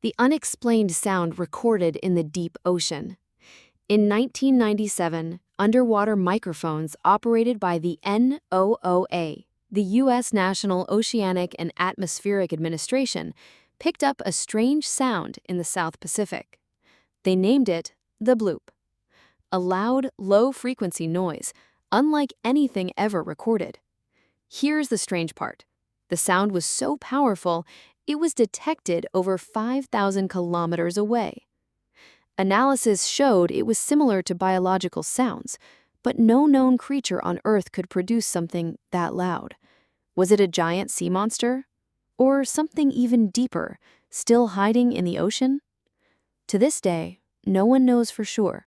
the unexplained sound recorded in the deep ocean. In 1997, underwater microphones operated by the NOOA, the U.S. National Oceanic and Atmospheric Administration, picked up a strange sound in the South Pacific. They named it the bloop, a loud, low-frequency noise, unlike anything ever recorded. Here's the strange part. The sound was so powerful, it was detected over 5,000 kilometers away. Analysis showed it was similar to biological sounds, but no known creature on Earth could produce something that loud. Was it a giant sea monster? Or something even deeper, still hiding in the ocean? To this day, no one knows for sure.